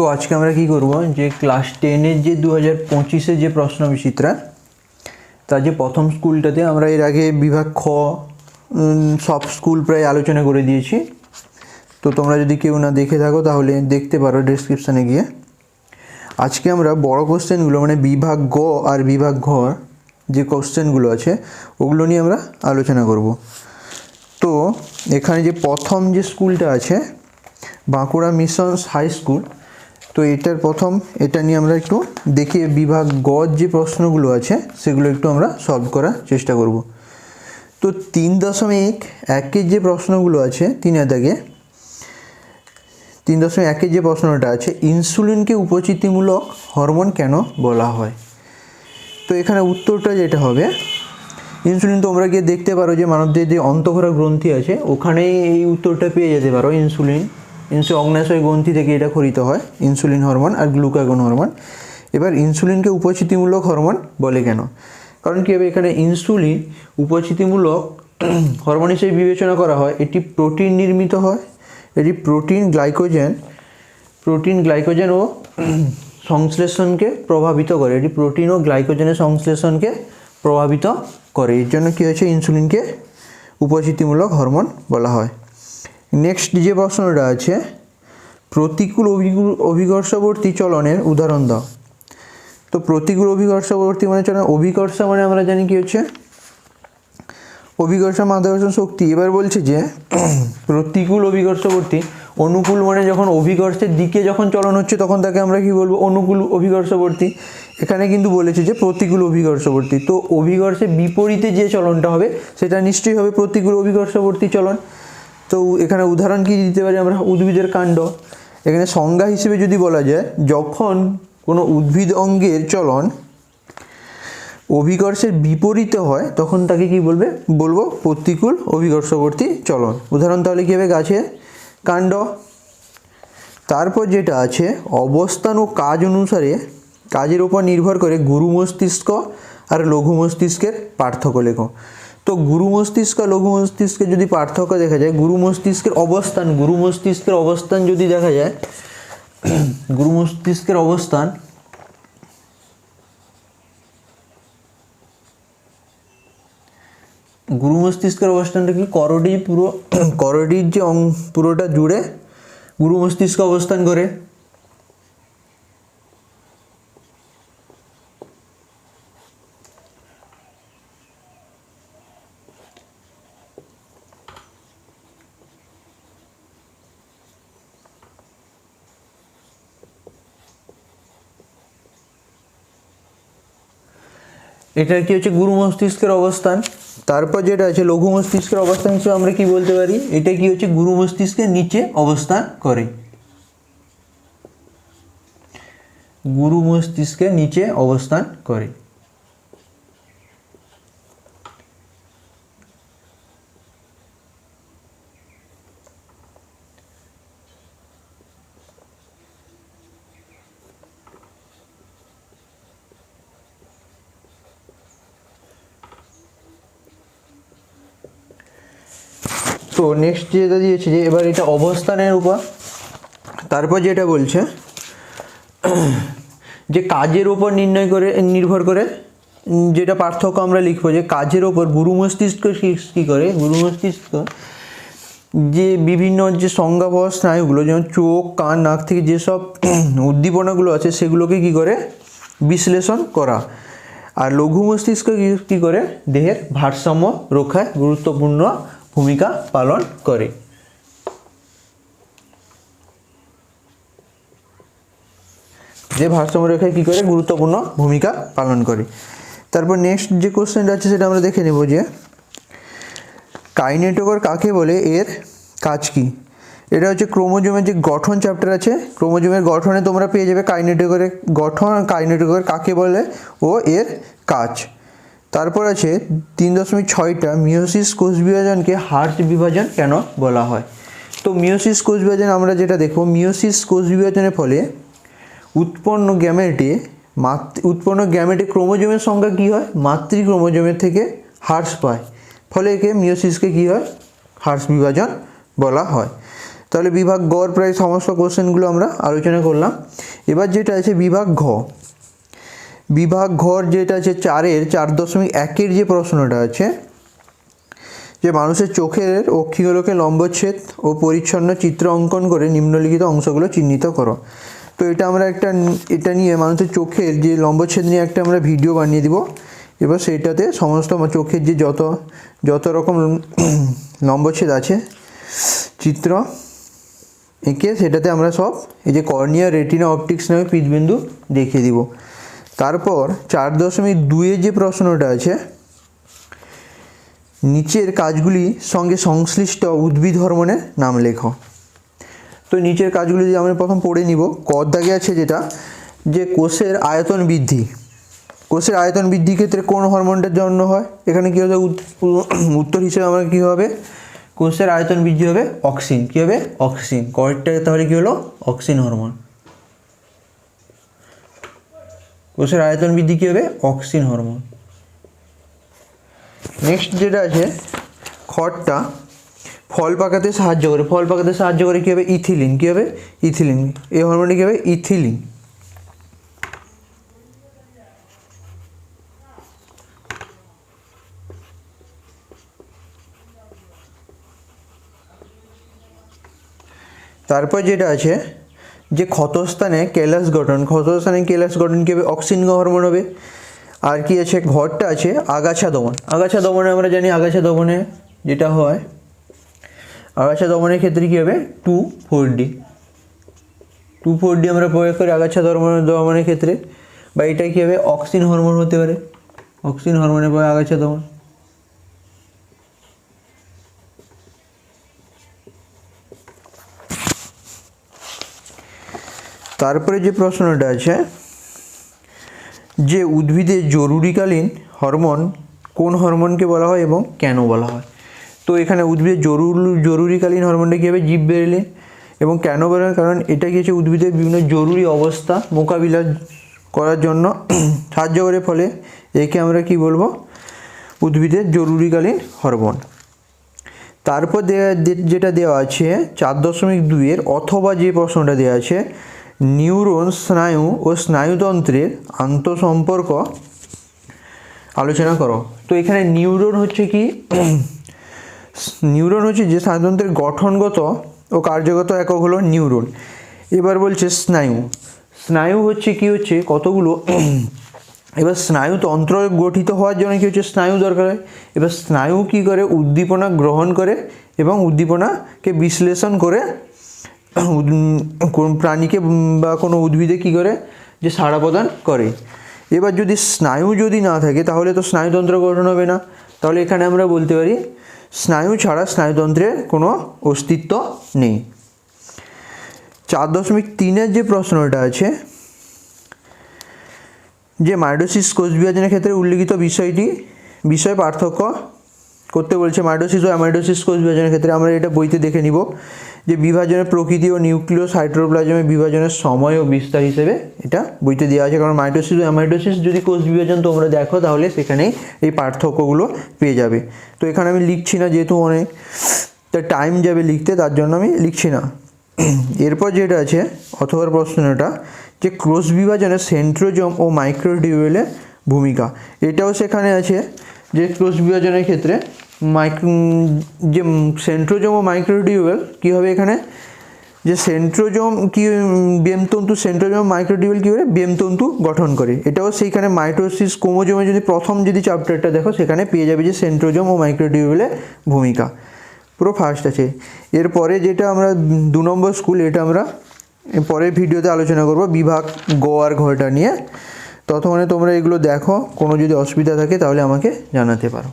তো আজকে আমরা কি করব যে ক্লাস 10 যে 2025 যে প্রশ্ন বিচিত্রা তার যে প্রথম স্কুলটাতে আমরা এর আগে বিভাগ খ সব স্কুল প্রায় আলোচনা করে দিয়েছি। তো তোমরা যদি কেউ না দেখে থাকো তাহলে দেখতে পারো ডেসক্রিপশানে গিয়ে। আজকে আমরা বড় কোশ্চেনগুলো মানে বিভাগ গ আর বিভাগ ঘ যে কোশ্চেনগুলো আছে ওগুলো নিয়ে আমরা আলোচনা করব। তো এখানে যে প্রথম যে স্কুলটা আছে বাঁকুড়া মিশন হাই স্কুল, তো এটার প্রথম এটা নিয়ে আমরা একটু দেখি বিভাগ গ যে প্রশ্নগুলো আছে সেগুলো একটু আমরা সলভ করার চেষ্টা করব। তো 3.1 যে প্রশ্নগুলো আছে 3.1 যে প্রশ্নটা আছে ইনসুলিনকে উপচিতিমূলক হরমোন কেন বলা হয়। তো এখানে উত্তরটা যেটা হবে ইনসুলিন, তোমরা গিয়ে দেখতে পারো যে মানবদের যে অন্তঃক্ষরা গ্রন্থি আছে ওখানেই এই উত্তরটা পেয়ে যেতে পারো। ইনসুলিন অগ্ন্যাশয় গ্রন্থি থেকে এটা খরিত হয় ইনসুলিন হরমোন আর গ্লুকাগন হরমোন। এবার ইনসুলিনকে উপচিতিমূলক হরমোন বলে কেন, কারণ কী হবে এখানে ইনসুলিন উপচিতিমূলক হরমোন হিসেবে বিবেচনা করা হয়। এটি প্রোটিন নির্মিত হয়, এটি প্রোটিন গ্লাইকোজেন ও সংশ্লেষণকে প্রভাবিত করে, এটি প্রোটিন ও গ্লাইকোজেনের সংশ্লেষণকে প্রভাবিত করে। এর জন্য কী হয়েছে ইনসুলিনকে উপচিতিমূলক হরমোন বলা হয়। নেক্সট যে প্রশ্নটা আছে প্রতিকূল অভিকর্ষবর্তী চলনের উদাহরণ দাও। তো প্রতিকূল অভিকর্ষবর্তী মানে চলন, অভিকর্ষ মানে আমরা জানি কি হচ্ছে অভিকর্ষ মাধ্যাকর্ষণ শক্তি। এবার বলছে যে প্রতিকূল অভিকর্ষবর্তী, অনুকূল মানে যখন অভিকর্ষের দিকে যখন চলন হচ্ছে তখন তাকে আমরা কি বলবো অনুকূল অভিকর্ষবর্তী। এখানে কিন্তু বলেছে যে প্রতিকূল অভিকর্ষবর্তী, তো অভিকর্ষের বিপরীতে যে চলনটা হবে সেটা নিশ্চয়ই হবে প্রতিকূল অভিকর্ষবর্তী চলন। তো এখানে উদাহরণ কি দিতে পারি আমরা, উদ্ভিদের কাণ্ড। এখানে সংজ্ঞা হিসেবে যদি বলা যায় যখন কোনো উদ্ভিদ অঙ্গের চলন অভিকর্ষের বিপরীতে হয় তখন তাকে কি বলবো প্রতিকূল অভিকর্ষবর্তী চলন। উদাহরণ তাহলে কী হবে গাছের কাণ্ড। তারপর যেটা আছে অবস্থান ও কাজ অনুসারে কাজের উপর নির্ভর করে গুরু মস্তিষ্ক আর লঘু মস্তিষ্কের পার্থক্য লেখো। তো গুরু মস্তিষ্ক লঘু মস্তিষ্কের যদি পার্থক্য দেখা যায়, গুরু মস্তিষ্কের অবস্থান যদি দেখা যায়, গুরু মস্তিষ্কের অবস্থানটা কি করোডির যে পুরোটা জুড়ে গুরু মস্তিষ্ক অবস্থান করে। এটা কি হচ্ছে গুরু মস্তিষ্কের অবস্থান। তারপর যেটা আছে লঘু মস্তিষ্কের অবস্থান হিসেবে আমরা কি বলতে পারি, এটা কি হচ্ছে গুরু মস্তিষ্কের নিচে অবস্থান করে, গুরু মস্তিষ্কের নিচে অবস্থান করে। তো নেক্সট যেটা দিয়েছে যে এবার এটা অবস্থানের উপর। তারপর যেটা বলছে যে কাজের উপর নির্ভর করে যেটা পার্থক্য আমরা লিখবো যে কাজের ওপর গুরু মস্তিষ্ক কী করে, গুরু মস্তিষ্ক যে বিভিন্ন যে সংজ্ঞাবহ স্নায়ুগুলো যেমন চোখ কান নাক থেকে যেসব উদ্দীপনাগুলো আছে সেগুলোকে কী করে বিশ্লেষণ করা। আর লঘু মস্তিষ্ক কী করে দেহের ভারসাম্য রক্ষায় গুরুত্বপূর্ণ ভূমিকা পালন করে। যে ভারসাম্য রেখায় কী করে গুরুত্বপূর্ণ ভূমিকা পালন করে। তারপর নেক্সট যে কোশ্চেনটা আছে সেটা আমরা দেখে নেব যে কাইনেটোকর কাকে বলে, এর কাজ কি। এটা হচ্ছে ক্রোমোজোমের যে গঠন চ্যাপ্টার আছে, ক্রোমোজোমের গঠনে তোমরা পেয়ে যাবে কাইনেটোকরের গঠন, কাইনেটোকর কাকে বলে ও এর কাজ। তারপর আছে 3.6টা মিয়োসিস কোষ বিভাজনকে হার্শ বিভাজন কেন বলা হয়। তো মিয়োসিস কোষ বিভাজন আমরা যেটা দেখব, মিয়োসিস কোষ বিভাজনের ফলে উৎপন্ন গ্যামেটে ক্রোমোজোমের সংখ্যা কী হয়, মাতৃ ক্রোমোজোমের থেকে হ্রাস পায়, ফলে একে মিয়োসিসকে কী হয় হার্শ বিভাজন বলা হয়। তাহলে বিভাগ গর প্রায় সমস্ত কোশ্চেনগুলো আমরা আলোচনা করলাম। এবার যেটা আছে বিভাগ ঘ, বিভাগ ঘর যেটা আছে 4.1 যে প্রশ্নটা আছে, যে মানুষের চোখের অক্ষিগোলকে লম্বচ্ছেদ ও পরিচ্ছন্ন চিত্র অঙ্কন করে নিম্নলিখিত অংশগুলো চিহ্নিত করো। তো এটা আমরা এটা নিয়ে মানুষের চোখের যে লম্বচ্ছেদ নিয়ে একটা আমরা ভিডিও বানিয়ে দিব। এবার সেইটাতে সমস্ত চোখের যে যত রকম লম্বচ্ছেদ আছে চিত্র এঁকে সেটাতে আমরা সব এই যে কর্নিয়া, রেটিনা, অপটিক্স নামে পীতবিন্দু দেখিয়ে দিব। তারপর 4.2 যে প্রশ্নটা আছে, নিচের কাজগুলির সঙ্গে সংশ্লিষ্ট উদ্ভিদ হরমোনের নাম লেখো। তো নিচের কাজগুলি যদি আমরা প্রথম পড়ে নিব। ক দাগে আছে যেটা, যে কোষের আয়তন বৃদ্ধি, কোষের আয়তন বৃদ্ধির ক্ষেত্রে কোন হরমোনটার জন্য হয়? এখানে কী হবে উত্তর হিসেবে আমরা কী হবে, কোষের আয়তন বৃদ্ধি হবে অক্সিন। কী হবে? অক্সিন। কয়েকটা তাহলে কী হলো? Auxin hormone. কোষের আয়তন বৃদ্ধি কী হবে? Auxin hormone. নেক্সট যেটা আছে খড়টা, ফল পাকাতে সাহায্য করে, ফল পাকাতে সাহায্য করে কী হবে? ইথিলিন। কী হবে? ইথিলিন। এই হরমোনটা কী হবে? ইথিলিন। তারপর যেটা আছে যে ক্ষতস্থানে কেলাস গঠন, ক্ষতস্থানে কেলাস গঠন কী হবে? অক্সিন হরমোন হবে। আর কি আছে ঘরটা আছে আগাছা দমন, আগাছা দমনে আমরা জানি আগাছা দমনে যেটা হয়, আগাছা দমনের ক্ষেত্রে কী হবে? 2,4-D, 2,4-D আমরা প্রয়োগ করি আগাছা দমনের ক্ষেত্রে। বা এটা কী হবে? অক্সিন হরমোন হতে পারে, অক্সিন হরমোনের পরে আগাছা দমন। তারপরে যে প্রশ্নটা আছে, যে উদ্ভিদের জরুরিকালীন হরমোন কোন হরমোনকে বলা হয় এবং কেন বলা হয়? তো এখানে উদ্ভিদের জরুরিকালীন হরমোনটা কী হবে? জিববেরেলিন। এবং কেন বলা হয়? কারণ এটা কি হচ্ছে উদ্ভিদের বিভিন্ন জরুরি অবস্থা মোকাবিলা করার জন্য সাহায্য করে, ফলে একে আমরা কি বলবো? উদ্ভিদের জরুরিকালীন হরমোন। তারপর যেটা দেওয়া আছে 4.2 অথবা যে প্রশ্নটা দেওয়া আছে, নিউরন, স্নায়ু ও স্নায়ুতন্ত্রের আন্তঃসম্পর্ক আলোচনা করো। তো এখানে নিউরন হচ্ছে কি? নিউরন হচ্ছে যে স্নায়ুতন্ত্রের গঠনগত ও কার্যগত একক হলো নিউরন। এবার বলছে স্নায়ু, স্নায়ু হচ্ছে কি হচ্ছে কতগুলো, এবার স্নায়ুতন্ত্র গঠিত হওয়ার জন্য কী হচ্ছে? স্নায়ু দরকার হয়। এবার স্নায়ু কী করে? উদ্দীপনা গ্রহণ করে এবং উদ্দীপনাকে বিশ্লেষণ করে কোন প্রাণীকে বা কোনো উদ্ভিদে কী করে? যে সাড়া প্রদান করে। এবার যদি স্নায়ু যদি না থাকে তাহলে তো স্নায়ুতন্ত্র গঠন হবে না। তাহলে এখানে আমরা বলতে পারি স্নায়ু ছাড়া স্নায়ুতন্ত্রের কোনো অস্তিত্ব নেই। 4.3 যে প্রশ্নটা আছে, যে মাইটোসিস কোষ বিভাজনের ক্ষেত্রে উল্লিখিত বিষয় পার্থক্য করতে বলছে। মাইটোসিস ও অ্যামাইটোসিস কোষ বিভাজনের ক্ষেত্রে আমরা এটা বইতে দেখে নিব, যে বিভাজনের প্রকৃতি ও নিউক্লিয় সাইটোপ্লাজমের বিভাজনের সময় ও বিস্তার হিসেবে এটা বইতে দেওয়া আছে। কারণ মাইটোসিস ও অ্যামাইটোসিস যদি কোষ বিভাজন তোমরা দেখো তাহলে সেখানেই এই পার্থক্যগুলো পেয়ে যাবে। তো এখানে আমি লিখছি না, যেহেতু অনেক টাইম যাবে লিখতে, তার জন্য আমি লিখছি না। এরপর যেটা আছে অথবা প্রশ্নটা, যে কোষ বিভাজনের সেন্ট্রোজোম ও মাইক্রোটিউবুলের ভূমিকা, এটাও সেখানে আছে যে কোষ বিভাজনের ক্ষেত্রে যে সেন্ট্রোজোম ও মাইক্রোটিউবুল কী হবে? এখানে যে সেন্ট্রোজোম কি বেমতন্তু, সেন্ট্রোজোম মাইক্রোটিউবুল কী করে? বেমতন্তু গঠন করে। এটাও সেইখানে মাইটোসিস ক্রোমোজোমে যদি প্রথম যদি চ্যাপ্টারটা দেখো সেখানে পেয়ে যাবে যে সেন্ট্রোজোম ও মাইক্রোটিউবুলের ভূমিকা, পুরো ফার্স্ট আছে। এরপরে যেটা আমরা 2 নম্বর স্কুল, এটা আমরা পরের ভিডিওতে আলোচনা করব বিভাগ গ আর ঘটা নিয়ে। ততক্ষণে তোমরা এগুলো দেখো, কোনো যদি অসুবিধা থাকে তাহলে আমাকে জানাতে পারো।